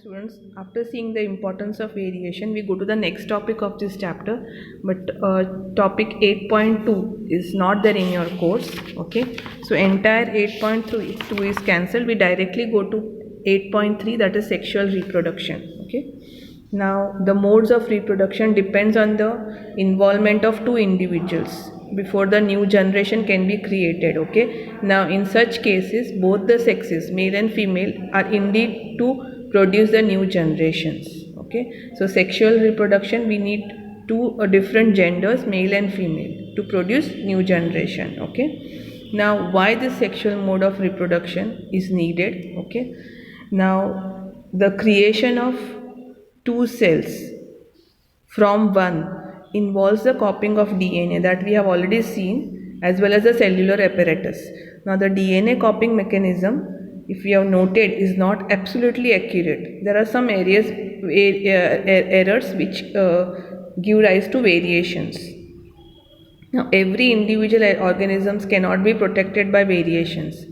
Students, after seeing the importance of variation, we go to the next topic of this chapter. But topic 8.2 is not there in your course. Okay, so entire 8.2 is cancelled. We directly go to 8.3, that is sexual reproduction. Okay, now the modes of reproduction depends on the involvement of two individuals before the new generation can be created. Okay, now in such cases both the sexes, male and female, are indeed to produce the new generations. Okay, so sexual reproduction, we need two different genders, male and female, to produce new generation. Okay, now why this sexual mode of reproduction is needed? Okay, now the creation of two cells from one involves the copying of DNA, that we have already seen, as well as the cellular apparatus. Now the DNA copying mechanism, if we have noted, is not absolutely accurate. There are some errors which give rise to variations. Now every individual organisms cannot be protected by variations.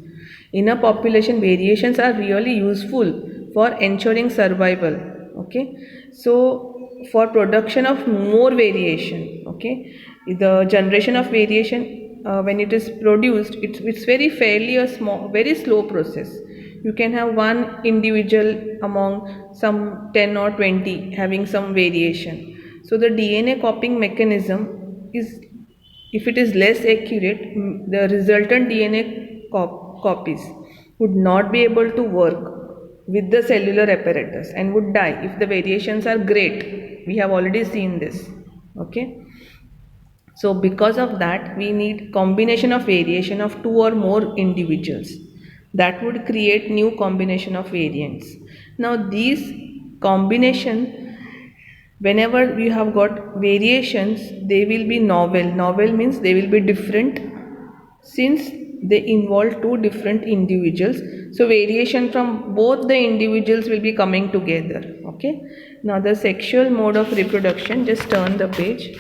In a population, variations are really useful for ensuring survival. Okay, so for production of more variation, okay, the generation of variation, when it is produced, it's fairly a very slow process. You can have one individual among some 10 or 20 having some variation. So the DNA copying mechanism is, if it is less accurate, the resultant DNA copies would not be able to work with the cellular apparatus and would die if the variations are great. We have already seen this. Okay, so because of that, we need combination of variation of two or more individuals. That would create new combination of variants. Now these combination, whenever we have got variations, they will be novel. Novel means they will be different, since they involve two different individuals. So variation from both the individuals will be coming together. Okay, now the sexual mode of reproduction, just turn the page.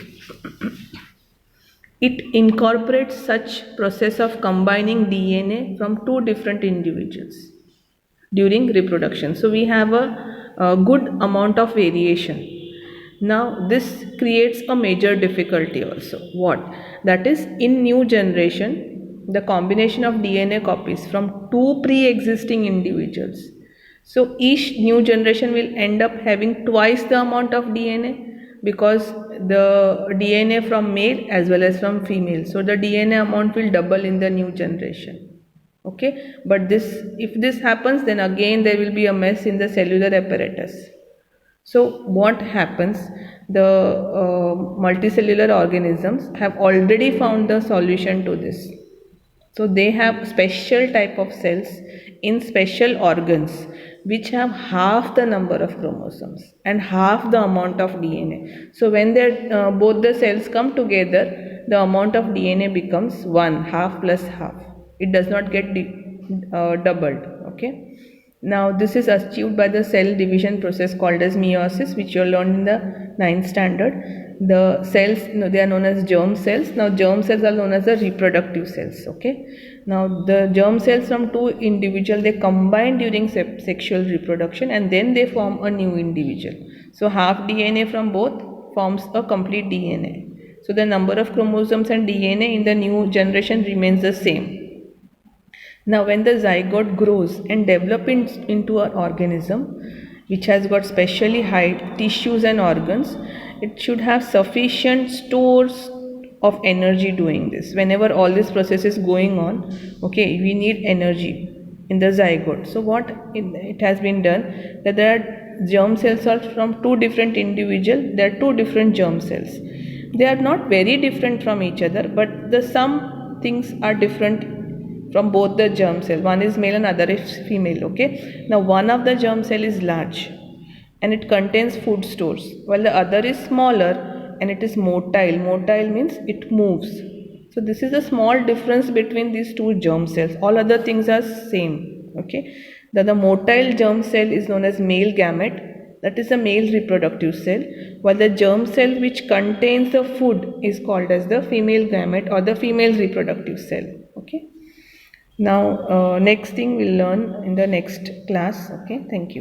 It incorporates such process of combining DNA from two different individuals during reproduction. So we have a good amount of variation. Now this creates a major difficulty also. What? That is, in new generation, the combination of DNA copies from two pre-existing individuals. So each new generation will end up having twice the amount of DNA, because the DNA from male as well as from female. So the DNA amount will double in the new generation. Okay, but if this happens, then again there will be a mess in the cellular apparatus. So what happens? The multicellular organisms have already found the solution to this. So they have special type of cells in special organs which have half the number of chromosomes and half the amount of DNA. So when both the cells come together, the amount of DNA becomes 1, half plus half. It does not get doubled. Okay. Now this is achieved by the cell division process called as meiosis, which you learned in the 9th standard. The cells, they are known as germ cells. Now germ cells are known as the reproductive cells. Okay. Now the germ cells from two individuals, they combine during sexual reproduction and then they form a new individual. So half DNA from both forms a complete DNA. So the number of chromosomes and DNA in the new generation remains the same. Now when the zygote grows and develops into an organism which has got specially high tissues and organs, it should have sufficient stores of energy doing this. Whenever all this process is going on, okay, we need energy in the zygote. So what it has been done, that there are germ cells are from two different individuals. There are two different germ cells. They are not very different from each other, but some things are different from both the germ cell. One is male and other is female. Okay, now one of the germ cell is large and it contains food stores, while the other is smaller and it is motile. Motile means it moves. So this is a small difference between these two germ cells. All other things are same. Okay, the motile germ cell is known as male gamete, that is a male reproductive cell, while the germ cell which contains the food is called as the female gamete or the female reproductive cell. Okay. Now next thing we'll learn in the next class. Okay, thank you.